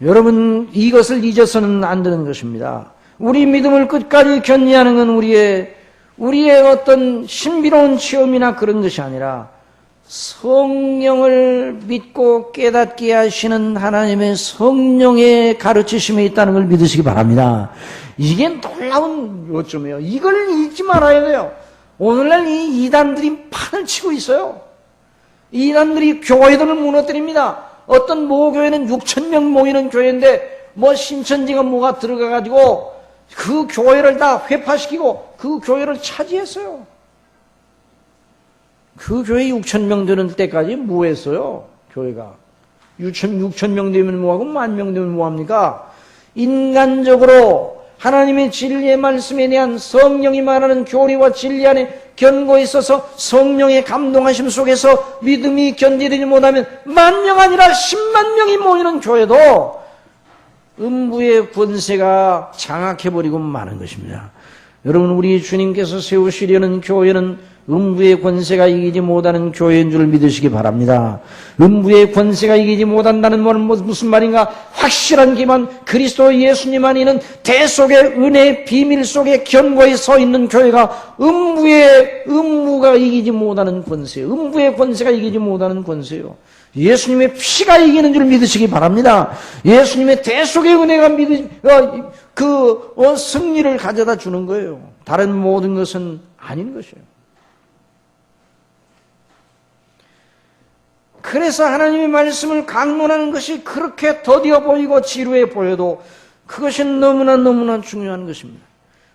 여러분, 이것을 잊어서는 안 되는 것입니다. 우리 믿음을 끝까지 견디하는 건 우리의 어떤 신비로운 체험이나 그런 것이 아니라 성령을 믿고 깨닫게 하시는 하나님의 성령의 가르치심이 있다는 걸 믿으시기 바랍니다. 이게 놀라운 요점이에요. 이걸 잊지 말아야 돼요. 오늘날 이 이단들이 판을 치고 있어요. 이단들이 교회들을 무너뜨립니다. 어떤 모교회는 6,000명 모이는 교회인데 신천지가 뭐가 들어가가지고 그 교회를 다 회파시키고 그 교회를 차지했어요. 그 교회 6,000명 되는 때까지 뭐 했어요? 교회가 6,000명 되면 뭐하고 10,000명 되면 뭐합니까? 인간적으로 하나님의 진리의 말씀에 대한 성령이 말하는 교리와 진리 안에 견고해 있어서 성령의 감동하심 속에서 믿음이 견디지 못하면 10,000명 아니라 10만 명이 모이는 교회도 음부의 권세가 장악해버리고 마는 것입니다. 여러분, 우리 주님께서 세우시려는 교회는 음부의 권세가 이기지 못하는 교회인 줄 믿으시기 바랍니다. 음부의 권세가 이기지 못한다는 말은 무슨 말인가? 확실한 기반, 그리스도 예수님 안에 있는 대속의 은혜의 비밀 속에 견고히 서 있는 교회가 음부가 이기지 못하는 권세, 음부의 권세가 이기지 못하는 권세요. 예수님의 피가 이기는 줄 믿으시기 바랍니다. 예수님의 대속의 은혜가 승리를 가져다 주는 거예요. 다른 모든 것은 아닌 것이에요. 그래서 하나님의 말씀을 강론하는 것이 그렇게 더디어 보이고 지루해 보여도 그것이 너무나 중요한 것입니다.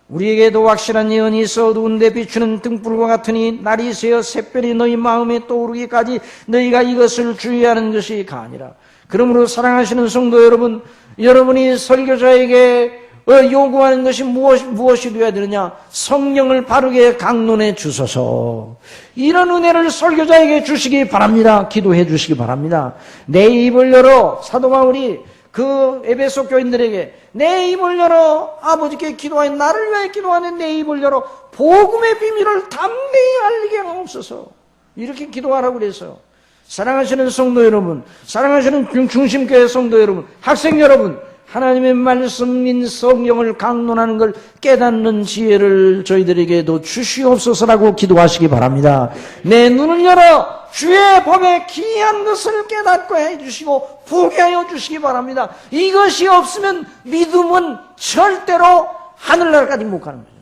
우리에게도 확실한 예언이 있어 어두운 데 비추는 등불과 같으니 날이 새어 샛별이 너희 마음에 떠오르기까지 너희가 이것을 주의하는 것이 아니라. 그러므로 사랑하시는 성도 여러분, 여러분이 설교자에게 요구하는 것이 무엇이 되어야 되느냐? 성령을 바르게 강론해 주소서. 이런 은혜를 설교자에게 주시기 바랍니다. 기도해 주시기 바랍니다. 내 입을 열어, 사도 바울이 그 에베소 교인들에게 내 입을 열어 아버지께 기도하여 나를 위해 기도하는 내 입을 열어 복음의 비밀을 담대히 알리게 하옵소서. 이렇게 기도하라고 그랬어요. 사랑하시는 성도 여러분, 사랑하시는 중심교회 성도 여러분, 학생 여러분, 하나님의 말씀인 성경을 강론하는 걸 깨닫는 지혜를 저희들에게도 주시옵소서라고 기도하시기 바랍니다. 내 눈을 열어 주의 법에 기이한 것을 깨닫고 해주시고 보게 하여 주시기 바랍니다. 이것이 없으면 믿음은 절대로 하늘나라까지 못 가는 거예요.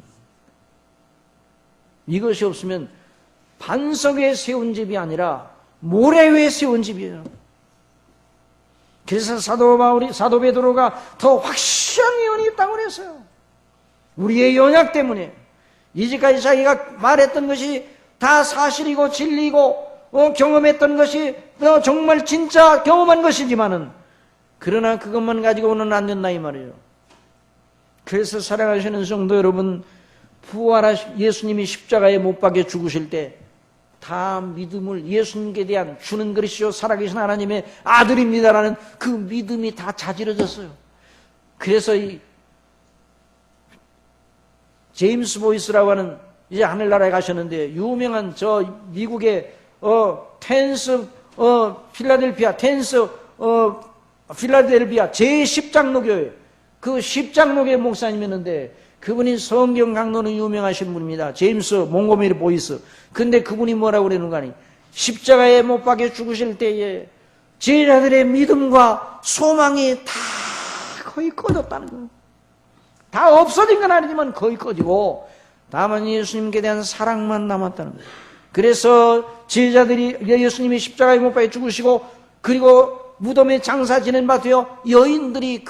이것이 없으면 반석 위에 세운 집이 아니라 모래 위에 세운 집이에요. 그래서 사도 베드로가 더 확실한 예언이 있다고 그랬어요. 우리의 연약 때문에 이제까지 자기가 말했던 것이 다 사실이고 진리고 경험했던 것이 정말 진짜 경험한 것이지만은 그러나 그것만 가지고는 안 된다 이 말이에요. 그래서 사랑하시는 성도 여러분, 예수님이 십자가에 못 박혀 죽으실 때 다 믿음을 예수님께 대한 주는 그리스도 살아계신 하나님의 아들입니다라는 그 믿음이 다 자지러졌어요. 그래서 이 제임스 보이스라고 하는 이제 하늘나라에 가셨는데 유명한 저 미국의 필라델피아 제10장로교회 그 10장로교회 목사님이었는데 그분이 성경 강론은 유명하신 분입니다. 제임스 몽고메리 보이스. 근데 그분이 뭐라고 그러는가 하니 십자가에 못 박혀 죽으실 때에 제자들의 믿음과 소망이 다 거의 꺼졌다는 거예요. 다 없어진 건 아니지만 거의 꺼지고 다만 예수님께 대한 사랑만 남았다는 거예요. 그래서 제자들이 예수님이 십자가에 못 박혀 죽으시고 그리고 무덤에 장사 지낸 바 되어 여인들이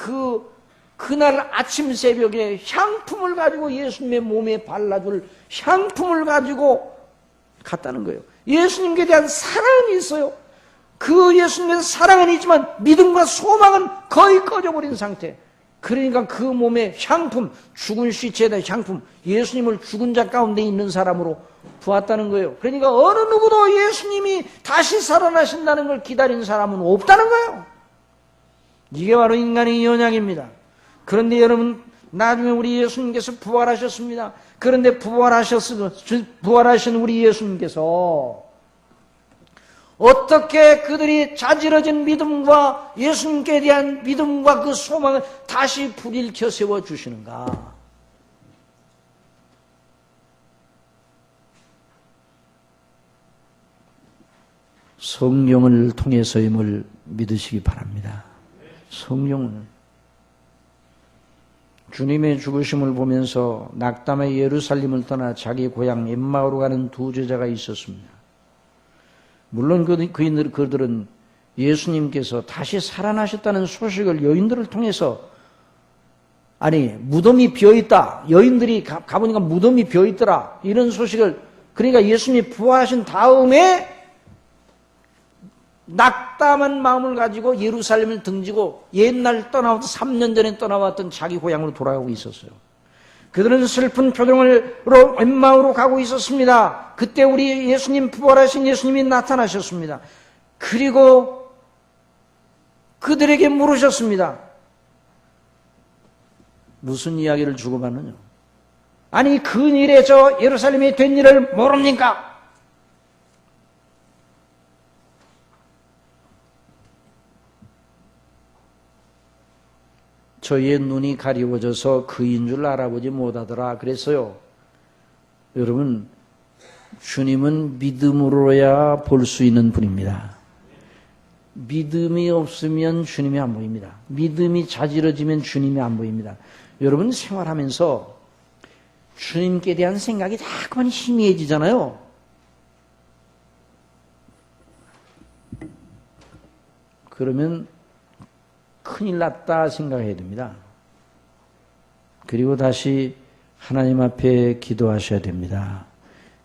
그날 아침 새벽에 향품을 가지고 예수님의 몸에 발라줄 향품을 가지고 갔다는 거예요. 예수님께 대한 사랑은 있어요. 그 예수님의 사랑은 있지만 믿음과 소망은 거의 꺼져버린 상태. 그러니까 그 몸에 향품, 죽은 시체에다 향품, 예수님을 죽은 자 가운데 있는 사람으로 보았다는 거예요. 그러니까 어느 누구도 예수님이 다시 살아나신다는 걸 기다린 사람은 없다는 거예요. 이게 바로 인간의 연약입니다. 그런데 여러분, 나중에 우리 예수님께서 부활하셨습니다. 그런데 부활하신 우리 예수님께서 어떻게 그들이 자지러진 믿음과 예수님께 대한 믿음과 그 소망을 다시 불일켜 세워주시는가? 성령을 통해서임을 믿으시기 바랍니다. 성령을. 주님의 죽으심을 보면서 낙담의 예루살렘을 떠나 자기 고향 엠마오로 가는 두 제자가 있었습니다. 물론 그들은 예수님께서 다시 살아나셨다는 소식을 여인들을 통해서 무덤이 비어있다. 여인들이 가보니까 무덤이 비어있더라. 이런 소식을 그러니까 예수님이 부활하신 다음에 낙담한 마음을 가지고 예루살렘을 등지고 옛날 떠나왔던 3년 전에 떠나왔던 자기 고향으로 돌아가고 있었어요. 그들은 슬픈 표정으로 엠마오로 가고 있었습니다. 그때 우리 예수님, 부활하신 예수님이 나타나셨습니다. 그리고 그들에게 물으셨습니다. 무슨 이야기를 주고받느냐? 아니, 근일에 저 예루살렘에 된 일을 모릅니까? 저희의 눈이 가리워져서 그인 줄 알아보지 못하더라 그랬어요. 여러분, 주님은 믿음으로야 볼 수 있는 분입니다. 믿음이 없으면 주님이 안 보입니다. 믿음이 자지러지면 주님이 안 보입니다. 여러분, 생활하면서 주님께 대한 생각이 자꾸만 희미해지잖아요. 그러면 큰일 났다 생각해야 됩니다. 그리고 다시 하나님 앞에 기도하셔야 됩니다.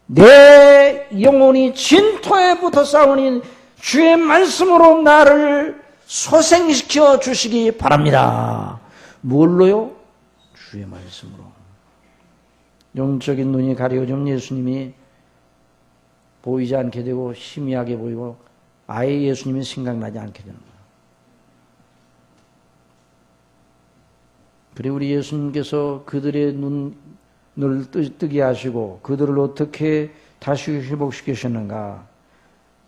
내 영혼이 진토에 붙어 싸우니 주의 말씀으로 나를 소생시켜 주시기 바랍니다. 뭘로요? 주의 말씀으로. 영적인 눈이 가려워지면 예수님이 보이지 않게 되고 희미하게 보이고 아예 예수님이 생각나지 않게 되는 거예요. 그리고 우리 예수님께서 그들의 눈을 뜨게 하시고 그들을 어떻게 다시 회복시키셨는가.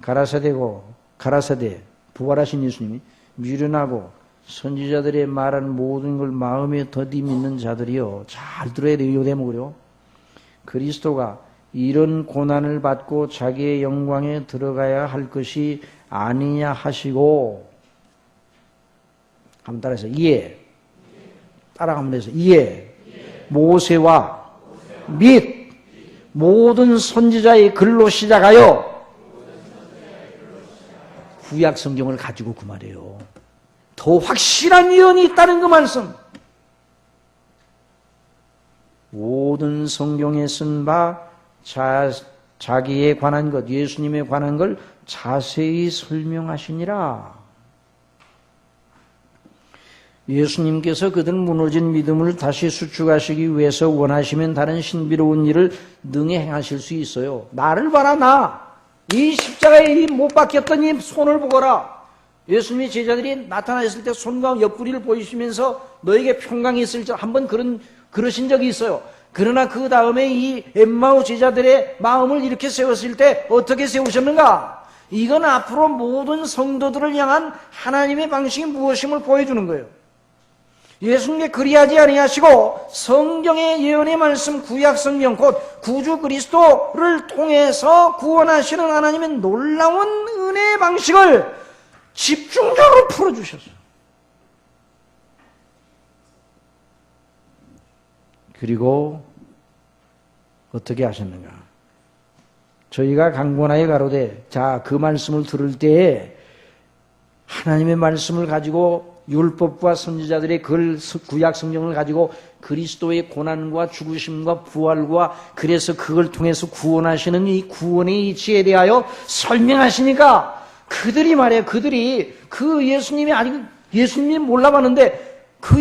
가라사대 부활하신 예수님이 미련하고 선지자들의 말한 모든 걸 마음에 더디 믿는 자들이요. 잘 들어야 돼요. 이 대목을요. 그리스도가 이런 고난을 받고 자기의 영광에 들어가야 할 것이 아니냐 하시고, 한번 따라해서 이에, 따라가면 돼서 이에 모세와 및 모든 선지자의 글로 시작하여 구약 성경을 가지고 그 말이에요. 더 확실한 예언이 있다는 그 말씀. 모든 성경에 쓴 바 자기에 관한 것, 예수님에 관한 걸 자세히 설명하시니라. 예수님께서 그들 무너진 믿음을 다시 수축하시기 위해서 원하시면 다른 신비로운 일을 능히 행하실 수 있어요. 나를 봐라, 나. 이 십자가에 못 박혔던 이 손을 보거라. 예수님의 제자들이 나타나셨을 때 손과 옆구리를 보이시면서 너에게 평강이 있을 줄 한번 그러신 적이 있어요. 그러나 그 다음에 이 엠마오 제자들의 마음을 이렇게 세웠을 때 어떻게 세우셨는가? 이건 앞으로 모든 성도들을 향한 하나님의 방식이 무엇임을 보여주는 거예요. 예수님께 그리하지 아니하시고 성경의 예언의 말씀, 구약 성경 곧 구주 그리스도를 통해서 구원하시는 하나님의 놀라운 은혜의 방식을 집중적으로 풀어주셨어요. 그리고 어떻게 하셨는가? 저희가 강권하여 가로되, 자, 그 말씀을 들을 때에 하나님의 말씀을 가지고 율법과 선지자들의 글, 구약 성경을 가지고 그리스도의 고난과 죽으심과 부활과 그래서 그걸 통해서 구원하시는 이 구원의 이치에 대하여 설명하시니까 그들이 말해요. 그들이 그 예수님이 아직 예수님이 몰라봤는데 그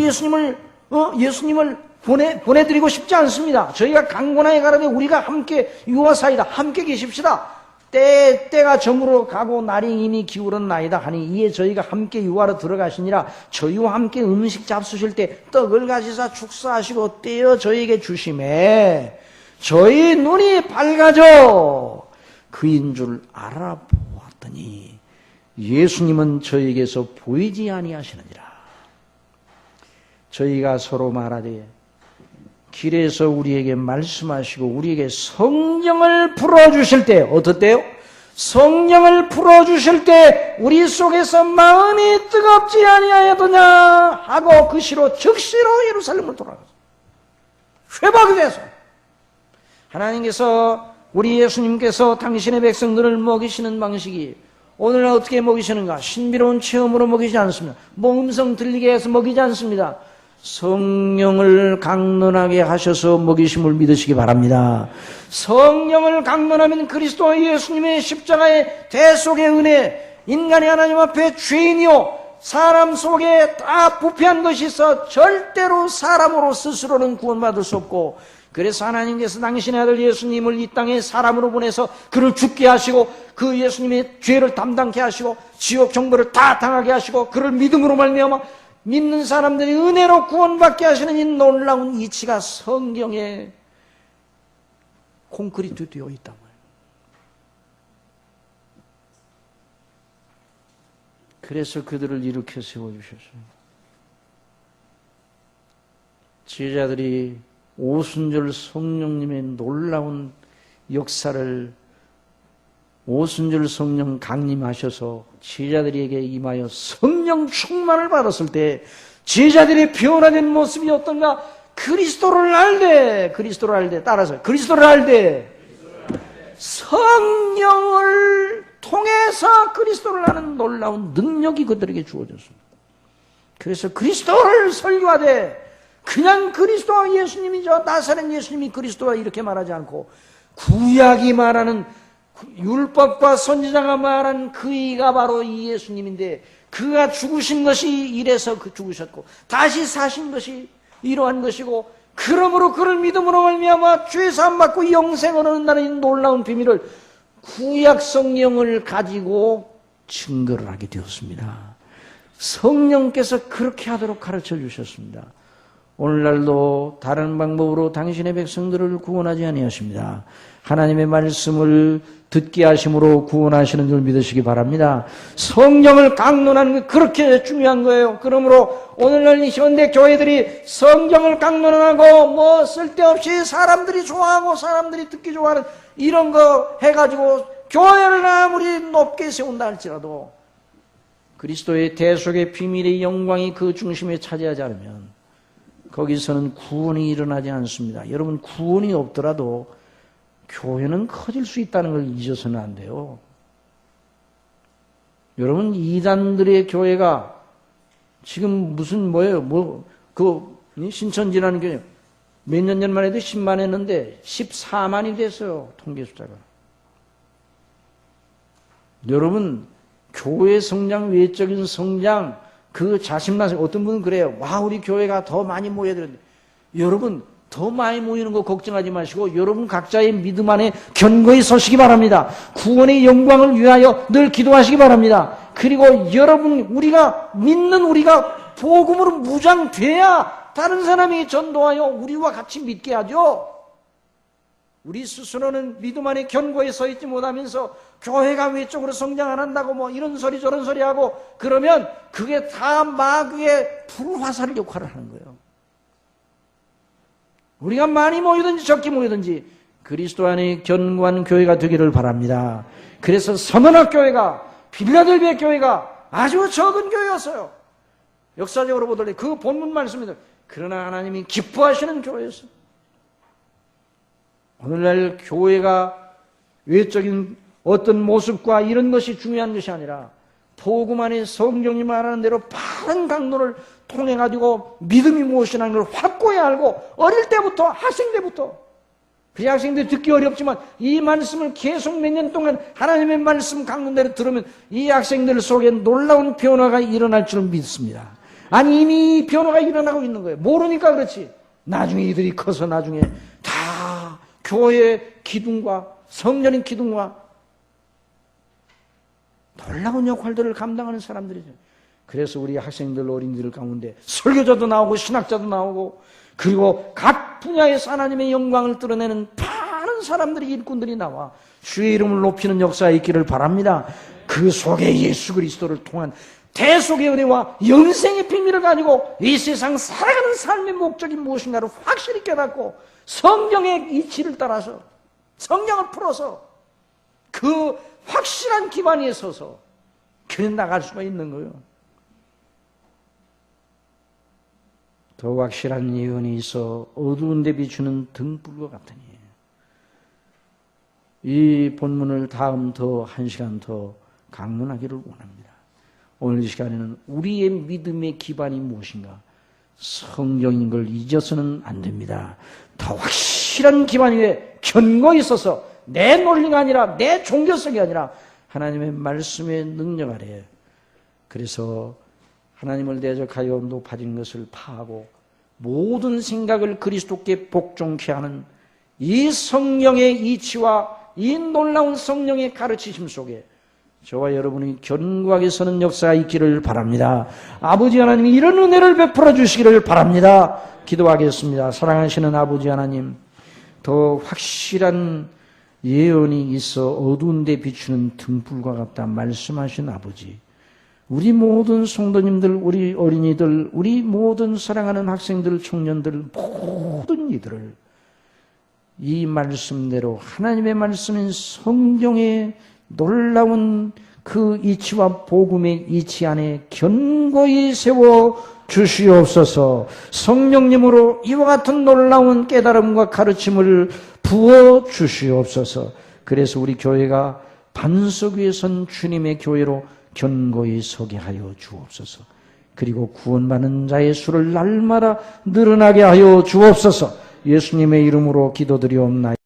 예수님을 보내드리고 싶지 않습니다. 저희가 강권하여 가라되 우리가 함께 유하사이다. 함께 계십시다. 때가 저물어 가고 날이 이미 기울었나이다 하니 이에 저희가 함께 유하로 들어가시니라. 저희와 함께 음식 잡수실 때 떡을 가지사 축사하시고 떼어 저희에게 주심에 저희 눈이 밝아져 그인 줄 알아보았더니 예수님은 저희에게서 보이지 아니하시느니라. 저희가 서로 말하되 길에서 우리에게 말씀하시고 우리에게 성령을 불어주실 때 어떻대요? 성령을 불어주실 때 우리 속에서 마음이 뜨겁지 아니하였느냐 하고 그 시로 즉시로 예루살렘을 돌아가서 회복이 돼서 하나님께서 우리 예수님께서 당신의 백성들을 먹이시는 방식이 오늘 어떻게 먹이시는가? 신비로운 체험으로 먹이지 않습니다. 음성 들리게 해서 먹이지 않습니다. 성령을 강론하게 하셔서 먹이심을 믿으시기 바랍니다. 성령을 강론하면 그리스도 예수님의 십자가의 대속의 은혜, 인간이 하나님 앞에 죄인이요 사람 속에 다 부패한 것이 있어 절대로 사람으로 스스로는 구원받을 수 없고, 그래서 하나님께서 당신의 아들 예수님을 이 땅에 사람으로 보내서 그를 죽게 하시고 그 예수님의 죄를 담당케 하시고 지옥 정벌을 다 당하게 하시고 그를 믿음으로 말미암아 믿는 사람들이 은혜로 구원받게 하시는 이 놀라운 이치가 성경에 콘크리트 되어 있단 말이에요. 그래서 그들을 일으켜 세워주셨어요. 제자들이 오순절 성령님의 놀라운 역사를, 오순절 성령 강림하셔서 제자들에게 임하여 성령 충만을 받았을 때 제자들의 변화된 모습이 어떤가? 그리스도를 알되, 그리스도를 알되, 따라서 그리스도를 알되 성령을 통해서 그리스도를 아는 놀라운 능력이 그들에게 주어졌습니다. 그래서 그리스도를 설교하되 그냥 그리스도와 예수님이죠, 나사렛 예수님이 그리스도와 이렇게 말하지 않고 구약이 말하는, 율법과 선지자가 말한 그이가 바로 이 예수님인데, 그가 죽으신 것이 이래서 그 죽으셨고 다시 사신 것이 이러한 것이고, 그러므로 그를 믿음으로 말미암아 죄 사함 받고 영생을 얻는다는 놀라운 비밀을 구약 성령을 가지고 증거를 하게 되었습니다. 성령께서 그렇게 하도록 가르쳐 주셨습니다. 오늘날도 다른 방법으로 당신의 백성들을 구원하지 아니하십니다. 하나님의 말씀을 듣게 하심으로 구원하시는 줄 믿으시기 바랍니다. 성경을 강론하는 게 그렇게 중요한 거예요. 그러므로 오늘날 현대 교회들이 성경을 강론하고 뭐 쓸데없이 사람들이 좋아하고 사람들이 듣기 좋아하는 이런 거 해가지고 교회를 아무리 높게 세운다 할지라도 그리스도의 대속의 비밀의 영광이 그 중심에 차지하지 않으면 거기서는 구원이 일어나지 않습니다. 여러분, 구원이 없더라도 교회는 커질 수 있다는 걸 잊어서는 안 돼요. 여러분, 이단들의 교회가 지금 무슨 뭐예요? 신천지라는 교회 몇 년 전만 해도 10만 했는데 14만이 됐어요. 통계 숫자가. 여러분, 교회 성장, 외적인 성장, 그 자신만, 어떤 분은 그래요. 와, 우리 교회가 더 많이 모여야 되는데. 여러분, 더 많이 모이는 거 걱정하지 마시고 여러분 각자의 믿음 안에 견고히 서시기 바랍니다. 구원의 영광을 위하여 늘 기도하시기 바랍니다. 그리고 여러분, 우리가 믿는 우리가 복음으로 무장돼야 다른 사람이 전도하여 우리와 같이 믿게 하죠. 우리 스스로는 믿음 안에 견고히 서 있지 못하면서 교회가 외적으로 성장 안 한다고 뭐 이런 소리 저런 소리 하고 그러면 그게 다 마귀의 불화살 역할을 하는 거예요. 우리가 많이 모이든지 적게 모이든지 그리스도 안에 견고한 교회가 되기를 바랍니다. 그래서 서머나 교회가, 빌라델비아 교회가 아주 적은 교회였어요. 역사적으로 보더니 그 본문 말씀입니다. 그러나 하나님이 기뻐하시는 교회였어요. 오늘날 교회가 외적인 어떤 모습과 이런 것이 중요한 것이 아니라 복음 안에 성경이 말하는 대로 바른 강론을 통해 가지고 믿음이 무엇이라는 걸 확고히 알고 어릴 때부터, 학생 때부터, 그 학생들이 듣기 어렵지만 이 말씀을 계속 몇 년 동안 하나님의 말씀 강론대로 들으면 이 학생들 속에 놀라운 변화가 일어날 줄 믿습니다. 아니, 이미 변화가 일어나고 있는 거예요. 모르니까 그렇지. 나중에 이들이 커서 나중에 다 교회의 기둥과 성령의 기둥과 놀라운 역할들을 감당하는 사람들이죠. 그래서 우리 학생들, 어린이들 가운데 설교자도 나오고 신학자도 나오고 그리고 각 분야에서 하나님의 영광을 드러내는 많은 사람들이, 일꾼들이 나와 주의 이름을 높이는 역사가 있기를 바랍니다. 그 속에 예수 그리스도를 통한 대속의 은혜와 영생의 비밀을 가지고 이 세상 살아가는 삶의 목적이 무엇인가를 확실히 깨닫고 성경의 이치를 따라서 성경을 풀어서 그 확실한 기반 위에 서서 그래 나갈 수가 있는 거예요. 더 확실한 예언이 있어 어두운 데 비추는 등불과 같으니 이 본문을 다음 더 한 시간 더 강론하기를 원합니다. 오늘 이 시간에는 우리의 믿음의 기반이 무엇인가? 성경인 걸 잊어서는 안 됩니다. 더 확실한 기반 위에 견고히 있어서 내 논리가 아니라 내 종교성이 아니라 하나님의 말씀의 능력 아래, 그래서 하나님을 대적하여 높아진 것을 파하고 모든 생각을 그리스도께 복종케 하는 이 성령의 이치와 이 놀라운 성령의 가르치심 속에 저와 여러분이 견고하게 서는 역사가 있기를 바랍니다. 아버지 하나님이 이런 은혜를 베풀어 주시기를 바랍니다. 기도하겠습니다. 사랑하시는 아버지 하나님, 더 확실한 예언이 있어 어두운 데 비추는 등불과 같다 말씀하신 아버지, 우리 모든 성도님들, 우리 어린이들, 우리 모든 사랑하는 학생들, 청년들, 모든 이들을 이 말씀대로 하나님의 말씀인 성경의 놀라운 그 이치와 복음의 이치 안에 견고히 세워 주시옵소서. 성령님으로 이와 같은 놀라운 깨달음과 가르침을 부어 주시옵소서. 그래서 우리 교회가 반석 위에 선 주님의 교회로 견고히 서게 하여 주옵소서. 그리고 구원받는 자의 수를 날마다 늘어나게 하여 주옵소서. 예수님의 이름으로 기도드리옵나이다.